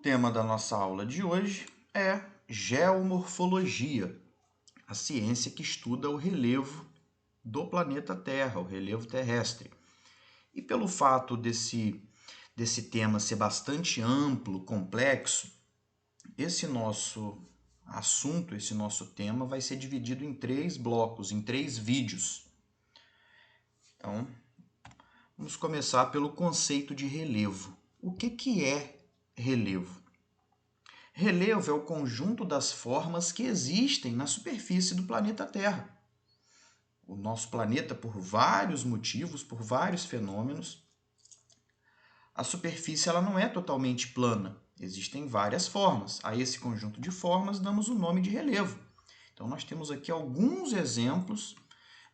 tema da nossa aula de hoje é geomorfologia, a ciência que estuda o relevo do planeta Terra, o relevo terrestre. E pelo fato desse tema ser bastante amplo, complexo, esse nosso assunto, esse nosso tema vai ser dividido em 3 blocos, em 3 vídeos. Então, vamos começar pelo conceito de relevo. O que é relevo? Relevo é o conjunto das formas que existem na superfície do planeta Terra. O nosso planeta, por vários motivos, por vários fenômenos, a superfície ela não é totalmente plana. Existem várias formas. A esse conjunto de formas damos o nome de relevo. Então, nós temos aqui alguns exemplos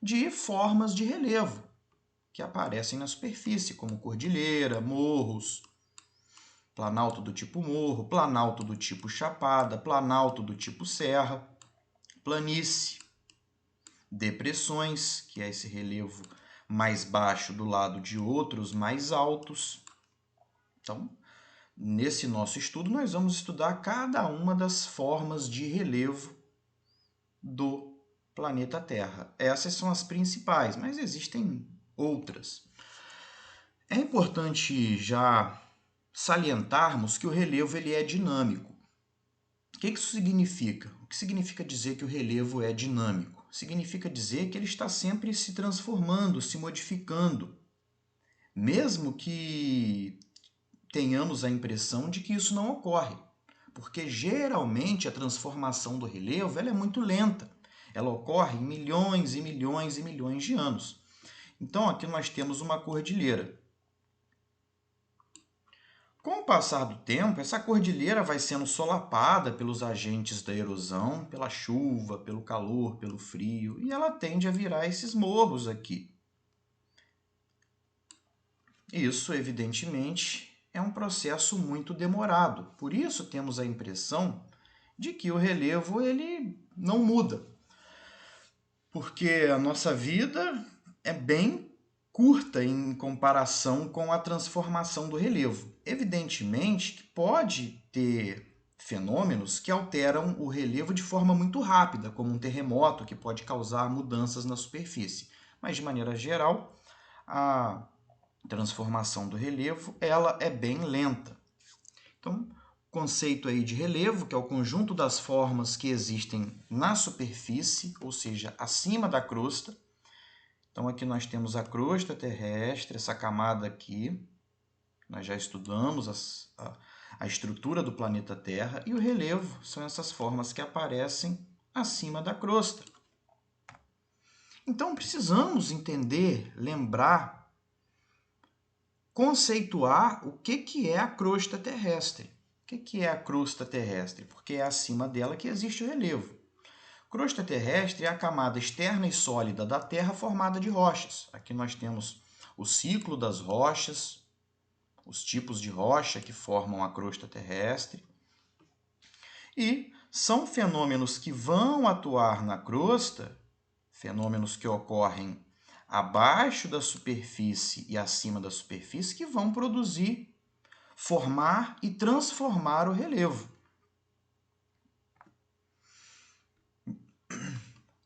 de formas de relevo que aparecem na superfície, como cordilheira, morros, planalto do tipo morro, planalto do tipo chapada, planalto do tipo serra, planície, depressões, que é esse relevo mais baixo do lado de outros mais altos. Então, nesse nosso estudo, nós vamos estudar cada uma das formas de relevo do planeta Terra. Essas são as principais, mas existem outras. É importante já salientarmos que o relevo ele é dinâmico. O que isso significa? O que significa dizer que o relevo é dinâmico? Significa dizer que ele está sempre se transformando, se modificando, mesmo que tenhamos a impressão de que isso não ocorre, porque geralmente a transformação do relevo ela é muito lenta. Ela ocorre em milhões e milhões e milhões de anos. Então aqui nós temos uma cordilheira. Com o passar do tempo, essa cordilheira vai sendo solapada pelos agentes da erosão, pela chuva, pelo calor, pelo frio, e ela tende a virar esses morros aqui. Isso, evidentemente, é um processo muito demorado. Por isso temos a impressão de que o relevo ele não muda. Porque a nossa vida é bem curta em comparação com a transformação do relevo. Evidentemente que pode ter fenômenos que alteram o relevo de forma muito rápida, como um terremoto que pode causar mudanças na superfície. Mas, de maneira geral, a transformação do relevo ela é bem lenta. Então, conceito aí de relevo, que é o conjunto das formas que existem na superfície, ou seja, acima da crosta. Então, aqui nós temos a crosta terrestre, essa camada aqui. Nós já estudamos a estrutura do planeta Terra. E o relevo são essas formas que aparecem acima da crosta. Então, precisamos entender, lembrar, conceituar o que é a crosta terrestre. O que é a crosta terrestre? Porque é acima dela que existe o relevo. Crosta terrestre é a camada externa e sólida da Terra formada de rochas. Aqui nós temos o ciclo das rochas, os tipos de rocha que formam a crosta terrestre. E são fenômenos que vão atuar na crosta, fenômenos que ocorrem abaixo da superfície e acima da superfície, que vão produzir, formar e transformar o relevo.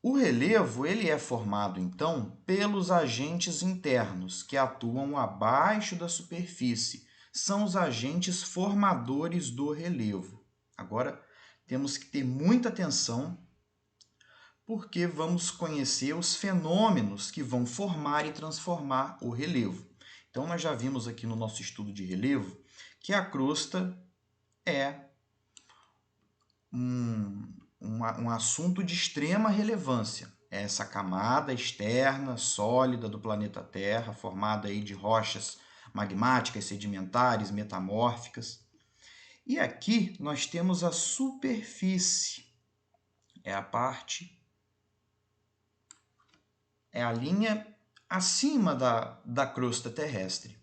O relevo ele é formado, então, pelos agentes internos que atuam abaixo da superfície. São os agentes formadores do relevo. Agora, temos que ter muita atenção, porque vamos conhecer os fenômenos que vão formar e transformar o relevo. Então, nós já vimos aqui no nosso estudo de relevo que a crosta é um assunto de extrema relevância. É essa camada externa, sólida do planeta Terra, formada aí de rochas magmáticas, sedimentares, metamórficas. E aqui nós temos a superfície. É a parte, é a linha acima da crosta terrestre.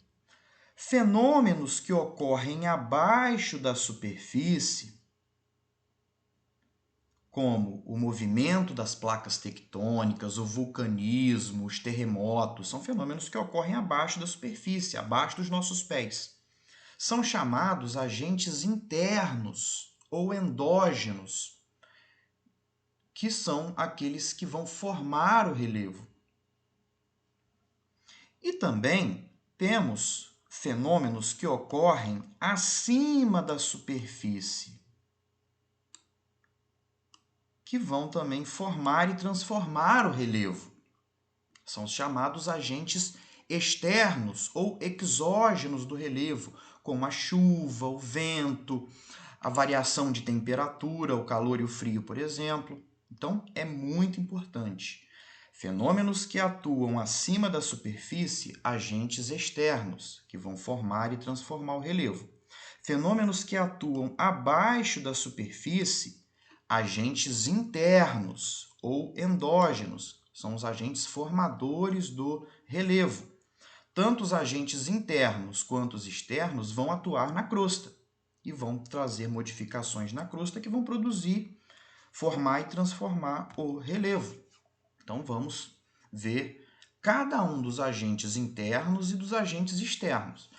Fenômenos que ocorrem abaixo da superfície, como o movimento das placas tectônicas, o vulcanismo, os terremotos, são fenômenos que ocorrem abaixo da superfície, abaixo dos nossos pés. são chamados agentes internos ou endógenos, que são aqueles que vão formar o relevo. E também temos fenômenos que ocorrem acima da superfície, que vão também formar e transformar o relevo. São os chamados agentes externos ou exógenos do relevo, como a chuva, o vento, a variação de temperatura, o calor e o frio, por exemplo. Então, é muito importante. Fenômenos que atuam acima da superfície, agentes externos, que vão formar e transformar o relevo. Fenômenos que atuam abaixo da superfície, agentes internos ou endógenos, são os agentes formadores do relevo. Tanto os agentes internos quanto os externos vão atuar na crosta e vão trazer modificações na crosta que vão produzir, formar e transformar o relevo. Então, vamos ver cada um dos agentes internos e dos agentes externos.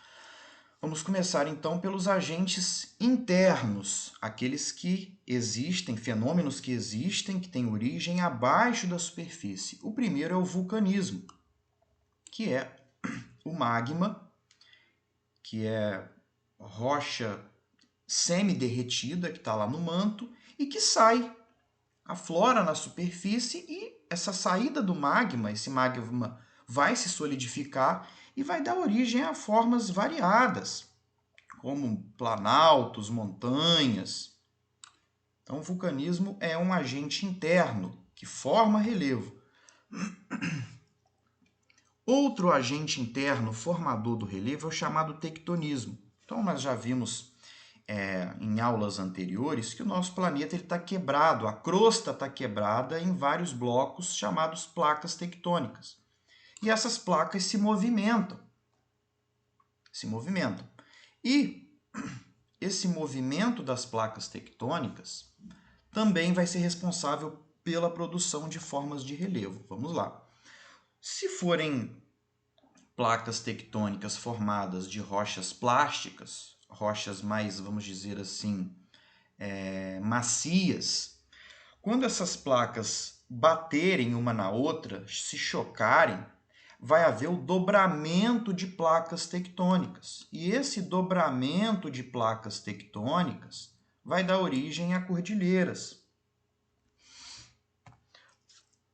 Vamos começar, então, pelos agentes internos, aqueles que existem, fenômenos que existem, que têm origem abaixo da superfície. O primeiro é o vulcanismo, que é o magma, que é rocha semi-derretida, que está lá no manto, e que sai, aflora na superfície, e essa saída do magma, esse magma vai se solidificar e vai dar origem a formas variadas, como planaltos, montanhas. Então, o vulcanismo é um agente interno que forma relevo. Outro agente interno formador do relevo é o chamado tectonismo. Então, nós já vimos em aulas anteriores que o nosso planeta está quebrado, a crosta está quebrada em vários blocos chamados placas tectônicas. E essas placas se movimentam. E esse movimento das placas tectônicas também vai ser responsável pela produção de formas de relevo. Vamos lá. Se forem placas tectônicas formadas de rochas plásticas, rochas mais, vamos dizer assim, macias, quando essas placas baterem uma na outra, se chocarem, vai haver o dobramento de placas tectônicas. E esse dobramento de placas tectônicas vai dar origem a cordilheiras.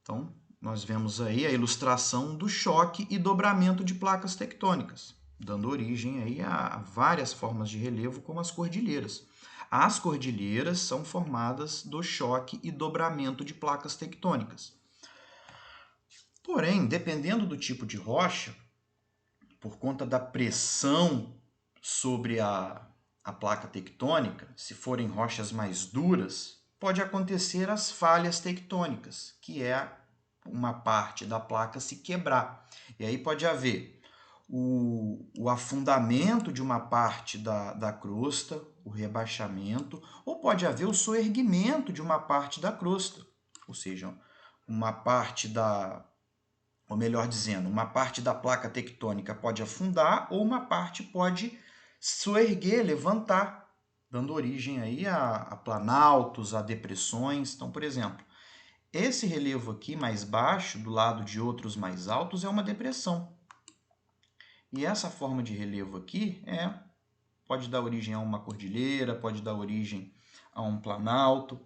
Então, nós vemos aí a ilustração do choque e dobramento de placas tectônicas, dando origem aí a várias formas de relevo, como as cordilheiras. As cordilheiras são formadas do choque e dobramento de placas tectônicas. Porém, dependendo do tipo de rocha, por conta da pressão sobre a placa tectônica, se forem rochas mais duras, pode acontecer as falhas tectônicas, que é uma parte da placa se quebrar. E aí pode haver o afundamento de uma parte da crosta, o rebaixamento, ou pode haver o soerguimento de uma parte da crosta, ou seja, uma parte ou melhor dizendo, uma parte da placa tectônica pode afundar ou uma parte pode soerguer, levantar, dando origem aí a planaltos, a depressões. Então, por exemplo, esse relevo aqui mais baixo, do lado de outros mais altos, é uma depressão. E essa forma de relevo aqui pode dar origem a uma cordilheira, pode dar origem a um planalto.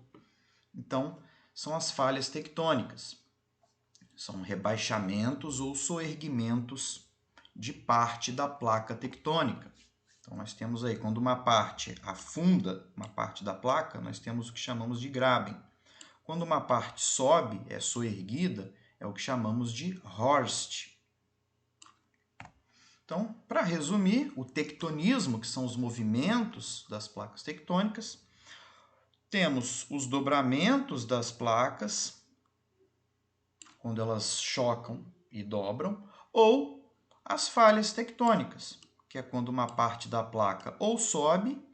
Então, são as falhas tectônicas. São rebaixamentos ou soerguimentos de parte da placa tectônica. Então, nós temos aí, quando uma parte afunda, uma parte da placa, nós temos o que chamamos de graben. Quando uma parte sobe, é soerguida, é o que chamamos de horst. Então, para resumir, o tectonismo, que são os movimentos das placas tectônicas, temos os dobramentos das placas, quando elas chocam e dobram, ou as falhas tectônicas, que é quando uma parte da placa ou sobe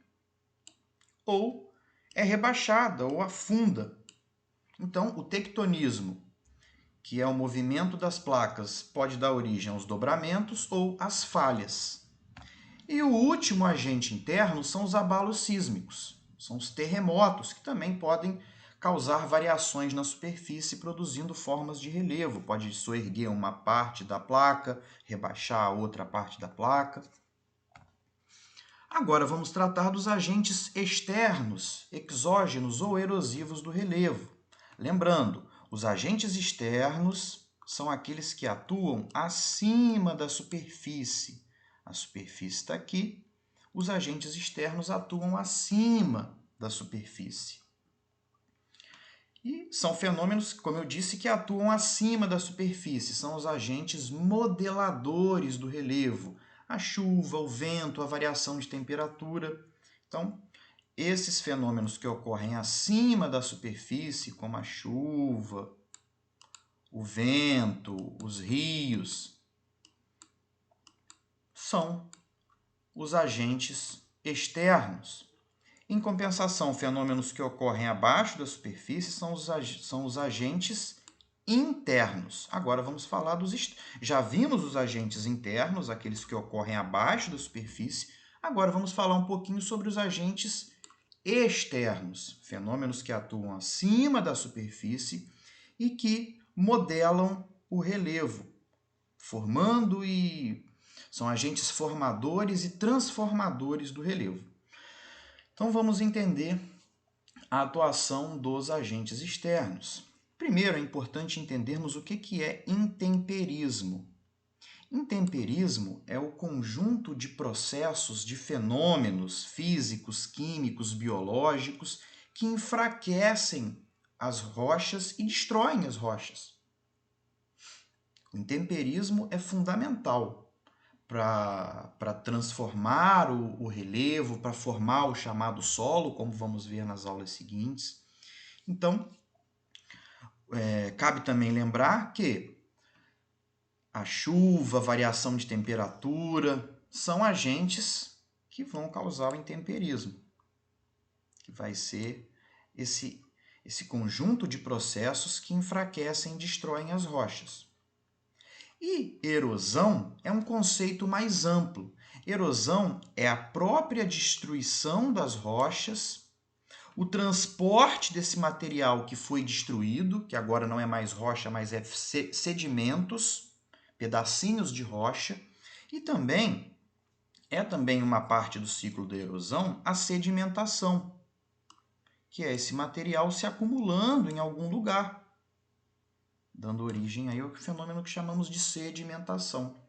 ou é rebaixada ou afunda. Então, o tectonismo, que é o movimento das placas, pode dar origem aos dobramentos ou às falhas. E o último agente interno são os abalos sísmicos, são os terremotos, que também podem causar variações na superfície, produzindo formas de relevo. Pode soerguer uma parte da placa, rebaixar a outra parte da placa. Agora vamos tratar dos agentes externos, exógenos ou erosivos do relevo. Lembrando, os agentes externos são aqueles que atuam acima da superfície. A superfície está aqui, os agentes externos atuam acima da superfície. E são fenômenos, como eu disse, que atuam acima da superfície, são os agentes modeladores do relevo. A chuva, o vento, a variação de temperatura. Então, esses fenômenos que ocorrem acima da superfície, como a chuva, o vento, os rios, são os agentes externos. Em compensação, fenômenos que ocorrem abaixo da superfície são os agentes internos. Agora vamos falar dos... Já vimos os agentes internos, aqueles que ocorrem abaixo da superfície. Agora vamos falar um pouquinho sobre os agentes externos, fenômenos que atuam acima da superfície e que modelam o relevo, formando e... São agentes formadores e transformadores do relevo. Então vamos entender a atuação dos agentes externos. Primeiro, é importante entendermos o que é intemperismo. Intemperismo é o conjunto de processos, de fenômenos físicos, químicos, biológicos que enfraquecem as rochas e destroem as rochas. O intemperismo é fundamental para transformar o relevo, para formar o chamado solo, como vamos ver nas aulas seguintes. Então, cabe também lembrar que a chuva, a variação de temperatura, são agentes que vão causar o intemperismo, que vai ser esse conjunto de processos que enfraquecem e destroem as rochas. E erosão é um conceito mais amplo. Erosão é a própria destruição das rochas, o transporte desse material que foi destruído, que agora não é mais rocha, mas é sedimentos, pedacinhos de rocha, e também uma parte do ciclo da erosão a sedimentação, que é esse material se acumulando em algum lugar, dando origem aí ao fenômeno que chamamos de sedimentação.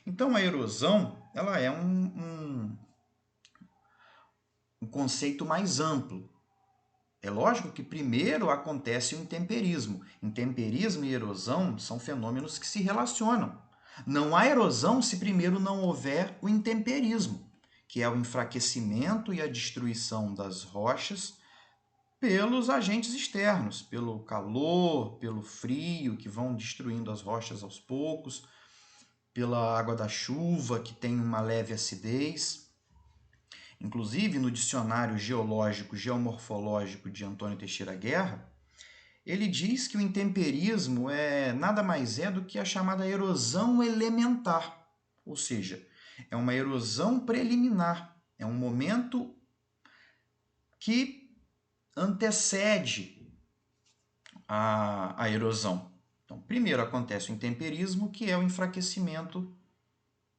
Então, a erosão ela é um conceito mais amplo. É lógico que primeiro acontece o intemperismo. Intemperismo e erosão são fenômenos que se relacionam. Não há erosão se primeiro não houver o intemperismo, que é o enfraquecimento e a destruição das rochas pelos agentes externos, pelo calor, pelo frio, que vão destruindo as rochas aos poucos, pela água da chuva, que tem uma leve acidez. Inclusive, no dicionário geológico geomorfológico de Antônio Teixeira Guerra, ele diz que o intemperismo nada mais é do que a chamada erosão elementar, ou seja, é uma erosão preliminar, é um momento que antecede a erosão. Então, primeiro acontece o intemperismo, que é o enfraquecimento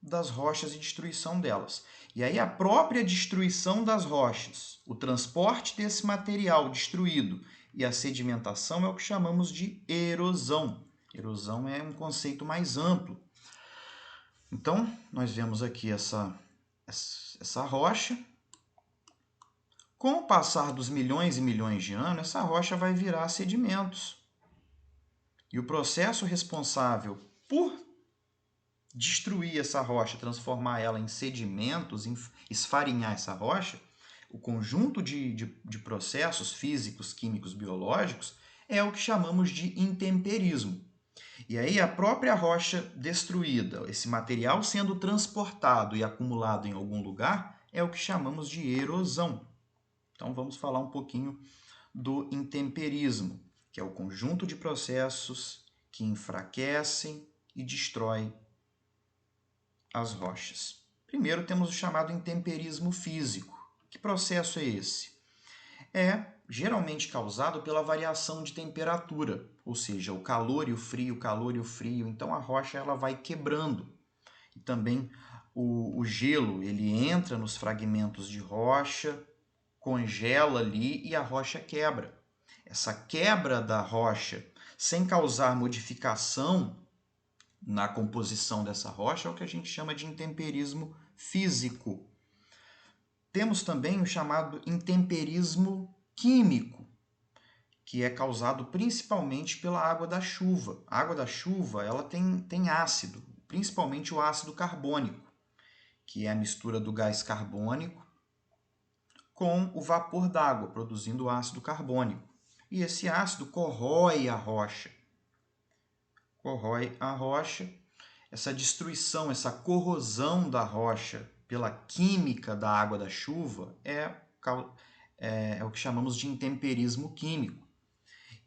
das rochas e destruição delas. E aí a própria destruição das rochas, o transporte desse material destruído e a sedimentação é o que chamamos de erosão. Erosão é um conceito mais amplo. Então, nós vemos aqui essa rocha. Com o passar dos milhões e milhões de anos, essa rocha vai virar sedimentos. E o processo responsável por destruir essa rocha, transformar ela em sedimentos, esfarinhar essa rocha, o conjunto de processos físicos, químicos, biológicos, é o que chamamos de intemperismo. E aí a própria rocha destruída, esse material sendo transportado e acumulado em algum lugar, é o que chamamos de erosão. Então vamos falar um pouquinho do intemperismo, que é o conjunto de processos que enfraquecem e destroem as rochas. Primeiro temos o chamado intemperismo físico. Que processo é esse? É geralmente causado pela variação de temperatura, ou seja, o calor e o frio, o calor e o frio. Então a rocha ela vai quebrando. E também o gelo ele entra nos fragmentos de rocha, congela ali e a rocha quebra. Essa quebra da rocha, sem causar modificação na composição dessa rocha, é o que a gente chama de intemperismo físico. Temos também o chamado intemperismo químico, que é causado principalmente pela água da chuva. A água da chuva ela tem ácido, principalmente o ácido carbônico, que é a mistura do gás carbônico com o vapor d'água, produzindo o ácido carbônico. E esse ácido corrói a rocha. Corrói a rocha. Essa destruição, essa corrosão da rocha pela química da água da chuva é o que chamamos de intemperismo químico.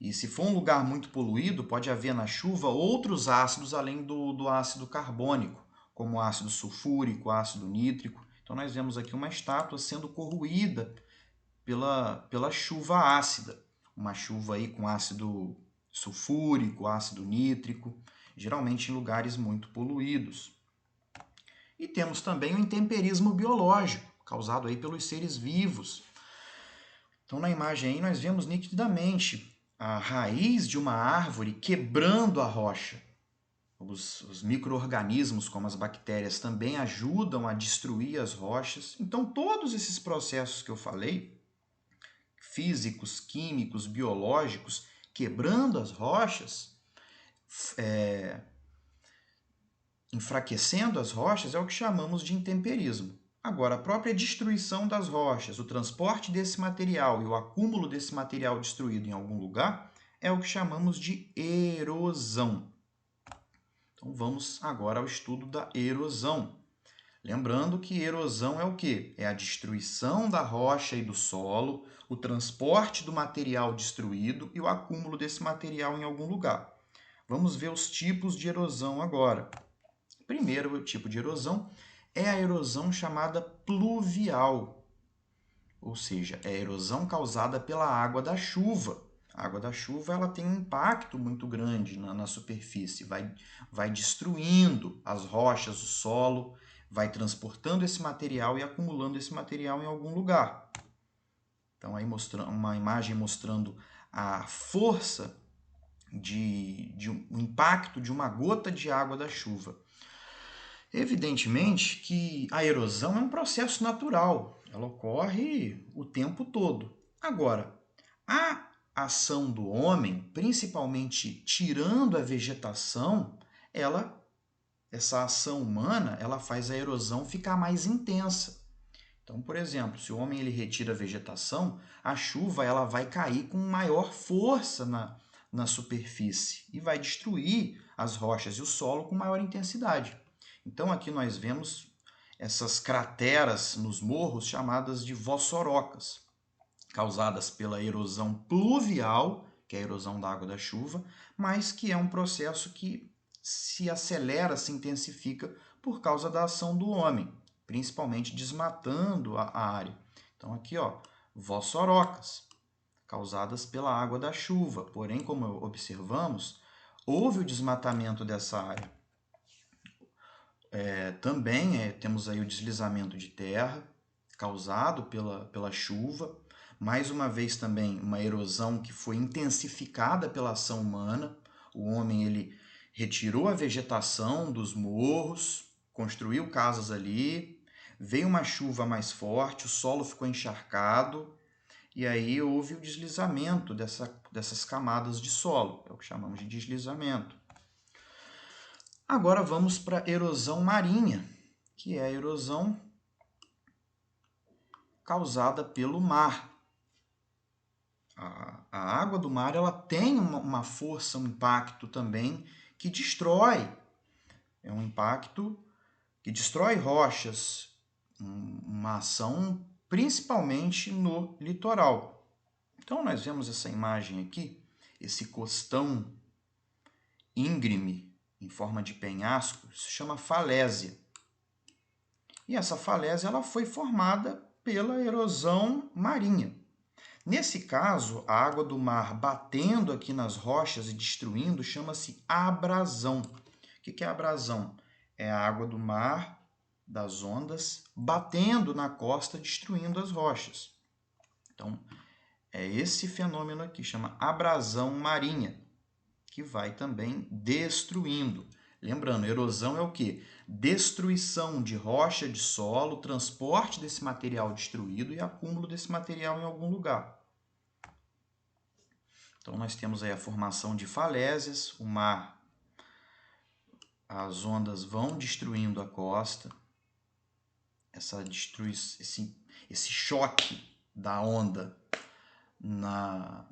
E se for um lugar muito poluído, pode haver na chuva outros ácidos além do ácido carbônico, como ácido sulfúrico, ácido nítrico. Então nós vemos aqui uma estátua sendo corroída pela chuva ácida. Uma chuva aí com ácido sulfúrico, ácido nítrico, geralmente em lugares muito poluídos. E temos também o intemperismo biológico, causado aí pelos seres vivos. Então na imagem aí nós vemos nitidamente a raiz de uma árvore quebrando a rocha. Os micro-organismos, como as bactérias, também ajudam a destruir as rochas. Então todos esses processos que eu falei, físicos, químicos, biológicos, quebrando as rochas, enfraquecendo as rochas, é o que chamamos de intemperismo. Agora, a própria destruição das rochas, o transporte desse material e o acúmulo desse material destruído em algum lugar é o que chamamos de erosão. Então, vamos agora ao estudo da erosão. Lembrando que erosão é o quê? É a destruição da rocha e do solo, o transporte do material destruído e o acúmulo desse material em algum lugar. Vamos ver os tipos de erosão agora. Primeiro tipo de erosão é a erosão chamada pluvial, ou seja, é a erosão causada pela água da chuva. A água da chuva ela tem um impacto muito grande na superfície, vai destruindo as rochas, o solo, vai transportando esse material e acumulando esse material em algum lugar. Então, aí mostrando uma imagem mostrando a força um impacto de uma gota de água da chuva. Evidentemente que a erosão é um processo natural, ela ocorre o tempo todo. Agora, a ação do homem, principalmente tirando a vegetação, essa ação humana, ela faz a erosão ficar mais intensa. Então, por exemplo, se o homem ele retira a vegetação, a chuva ela vai cair com maior força na superfície e vai destruir as rochas e o solo com maior intensidade. Então, aqui nós vemos essas crateras nos morros chamadas de vossorocas, causadas pela erosão pluvial, que é a erosão da água da chuva, mas que é um processo que se acelera, se intensifica por causa da ação do homem, principalmente desmatando a área. Então, aqui, ó, vossorocas, causadas pela água da chuva. Porém, como observamos, houve o desmatamento dessa área. Também temos aí o deslizamento de terra causado pela chuva. Mais uma vez também uma erosão que foi intensificada pela ação humana. O homem ele retirou a vegetação dos morros, construiu casas ali, veio uma chuva mais forte, o solo ficou encharcado e aí houve o deslizamento dessas camadas de solo, é o que chamamos de deslizamento. Agora vamos para a erosão marinha, que é a erosão causada pelo mar. A água do mar ela tem uma força, um impacto também que destrói. É um impacto que destrói rochas, uma ação principalmente no litoral. Então nós vemos essa imagem aqui, esse costão íngreme em forma de penhasco, se chama falésia. E essa falésia ela foi formada pela erosão marinha. Nesse caso, a água do mar batendo aqui nas rochas e destruindo chama-se abrasão. O que é abrasão? É a água do mar, das ondas, batendo na costa, destruindo as rochas. Então, é esse fenômeno aqui, chama abrasão marinha, que vai também destruindo. Lembrando, erosão é o quê? Destruição de rocha, de solo, transporte desse material destruído e acúmulo desse material em algum lugar. Então, nós temos aí a formação de falésias, o mar, as ondas vão destruindo a costa, esse choque da onda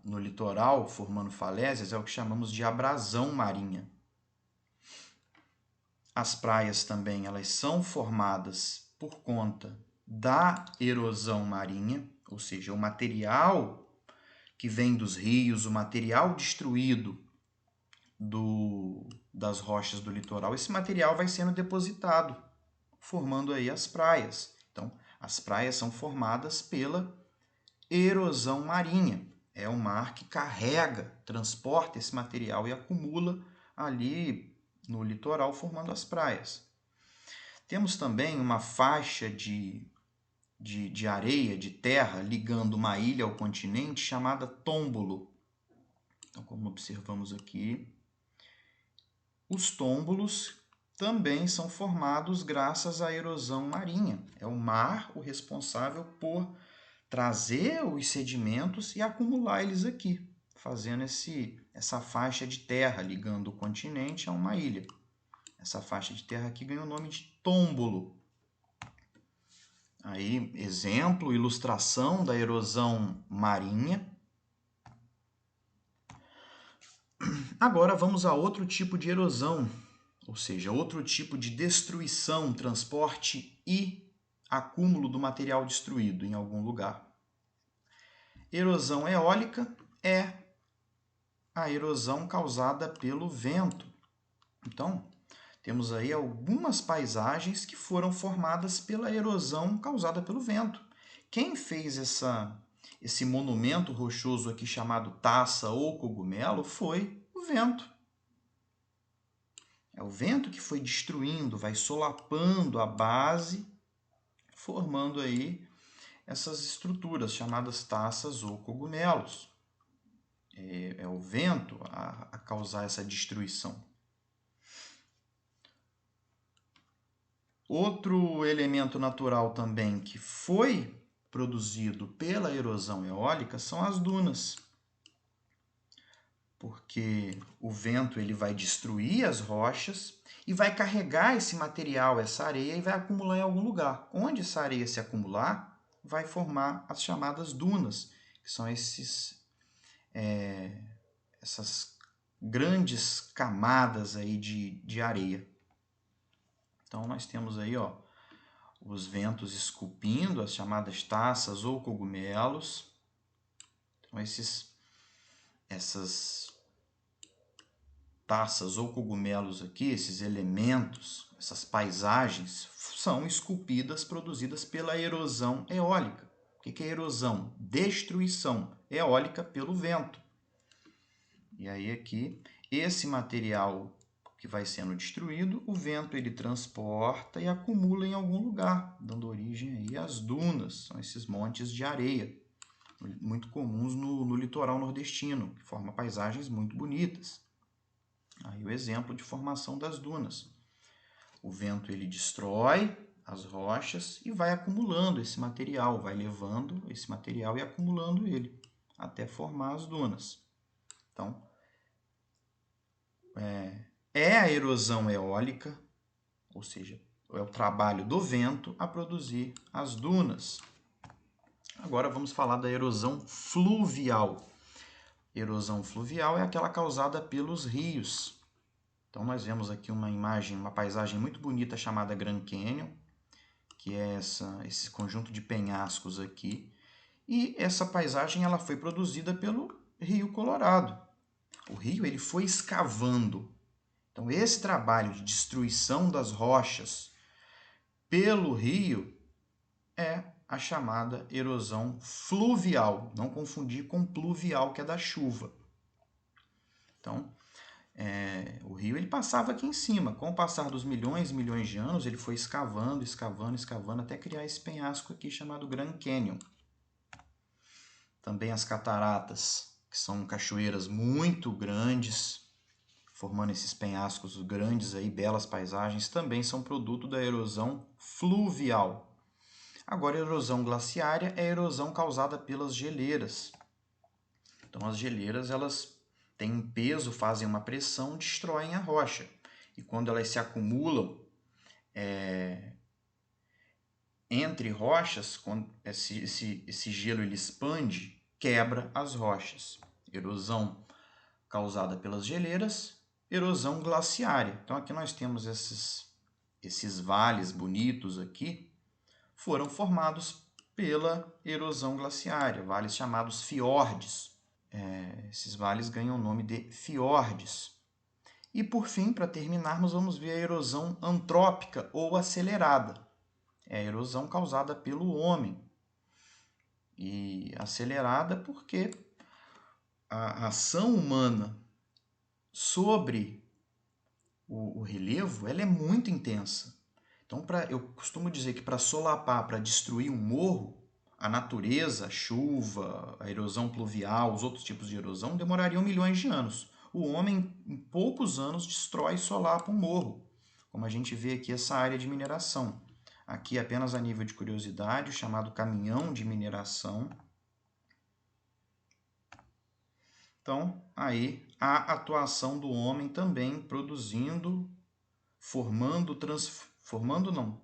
no litoral, formando falésias, é o que chamamos de abrasão marinha. As praias também elas são formadas por conta da erosão marinha, ou seja, o material que vem dos rios, o material destruído das rochas do litoral, esse material vai sendo depositado, formando aí as praias. Então, as praias são formadas pela erosão marinha. É o mar que carrega, transporta esse material e acumula ali no litoral, formando as praias. Temos também uma faixa de areia, de terra, ligando uma ilha ao continente, chamada tômbolo. Então, como observamos aqui, os tômbolos também são formados graças à erosão marinha. É o mar o responsável por trazer os sedimentos e acumular eles aqui, fazendo essa faixa de terra, ligando o continente a uma ilha. Essa faixa de terra aqui ganha o nome de tômbolo. Aí, exemplo, ilustração da erosão marinha. Agora vamos a outro tipo de erosão, ou seja, outro tipo de destruição, transporte e acúmulo do material destruído em algum lugar. Erosão eólica é a erosão causada pelo vento. Então, temos aí algumas paisagens que foram formadas pela erosão causada pelo vento. Quem fez esse monumento rochoso aqui chamado taça ou cogumelo foi o vento. É o vento que foi destruindo, vai solapando a base, formando aí essas estruturas chamadas taças ou cogumelos. É o vento a causar essa destruição. Outro elemento natural também que foi produzido pela erosão eólica são as dunas. Porque o vento ele vai destruir as rochas e vai carregar esse material, essa areia, e vai acumular em algum lugar. Onde essa areia se acumular, vai formar as chamadas dunas, que são essas grandes camadas aí de areia. Então, nós temos aí os ventos esculpindo, as chamadas taças ou cogumelos. Então, essas taças ou cogumelos aqui, esses elementos, essas paisagens, são esculpidas, produzidas pela erosão eólica. O que é erosão? Destruição eólica pelo vento. E aí aqui, esse material que vai sendo destruído, o vento ele transporta e acumula em algum lugar, dando origem aí às dunas, são esses montes de areia, muito comuns no litoral nordestino, que forma paisagens muito bonitas. Aí o exemplo de formação das dunas. O vento ele destrói as rochas e vai acumulando esse material, vai levando esse material e acumulando ele até formar as dunas. Então, é a erosão eólica, ou seja, é o trabalho do vento a produzir as dunas. Agora vamos falar da erosão fluvial. Erosão fluvial é aquela causada pelos rios. Então nós vemos aqui uma paisagem muito bonita chamada Grand Canyon, que é esse conjunto de penhascos aqui. E essa paisagem ela foi produzida pelo Rio Colorado. O rio ele foi escavando. Então esse trabalho de destruição das rochas pelo rio é a chamada erosão fluvial. Não confundir com pluvial, que é da chuva. Então, o rio ele passava aqui em cima. Com o passar dos milhões e milhões de anos, ele foi escavando, escavando, escavando, até criar esse penhasco aqui chamado Grand Canyon. Também as cataratas, que são cachoeiras muito grandes, formando esses penhascos grandes aí, belas paisagens, também são produto da erosão fluvial. Agora, a erosão glaciária é a erosão causada pelas geleiras. Então, as geleiras, elas têm um peso, fazem uma pressão, destroem a rocha. E quando elas se acumulam entre rochas, quando esse gelo ele expande, quebra as rochas. Erosão causada pelas geleiras, erosão glaciária. Então, aqui nós temos esses vales bonitos aqui, foram formados pela erosão glaciária, vales chamados fiordes. Esses vales ganham o nome de fiordes. E por fim, para terminarmos, vamos ver a erosão antrópica ou acelerada. É a erosão causada pelo homem. E acelerada porque a ação humana sobre o relevo ela é muito intensa. Então, eu costumo dizer que para solapar, para destruir um morro, a natureza, a chuva, a erosão pluvial, os outros tipos de erosão demorariam milhões de anos. O homem, em poucos anos, destrói e solapa um morro, como a gente vê aqui essa área de mineração. Aqui, apenas a nível de curiosidade, o chamado caminhão de mineração. Então, aí a atuação do homem também produzindo,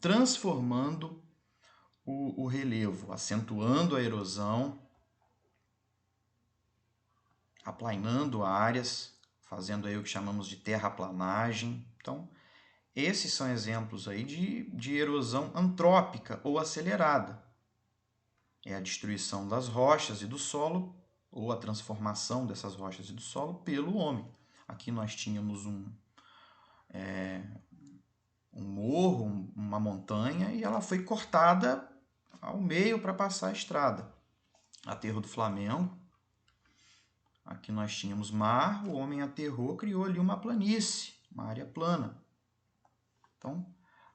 transformando o relevo, acentuando a erosão, aplainando áreas, fazendo aí o que chamamos de terraplanagem. Então, esses são exemplos aí de erosão antrópica ou acelerada. É a destruição das rochas e do solo, ou a transformação dessas rochas e do solo pelo homem. Aqui nós tínhamos um morro, uma montanha, e ela foi cortada ao meio para passar a estrada. Aterro do Flamengo. Aqui nós tínhamos mar, o homem aterrou, criou ali uma planície, uma área plana. Então,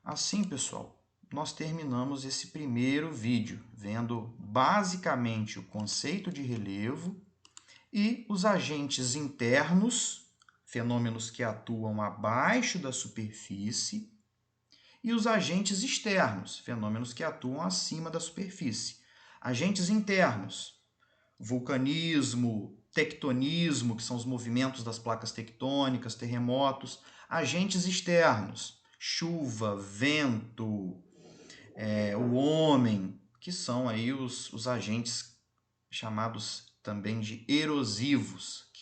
assim, pessoal, nós terminamos esse primeiro vídeo, vendo basicamente o conceito de relevo e os agentes internos, fenômenos que atuam abaixo da superfície, e os agentes externos, fenômenos que atuam acima da superfície. Agentes internos, vulcanismo, tectonismo, que são os movimentos das placas tectônicas, terremotos. Agentes externos, chuva, vento, o homem, que são aí os agentes chamados também de erosivos, que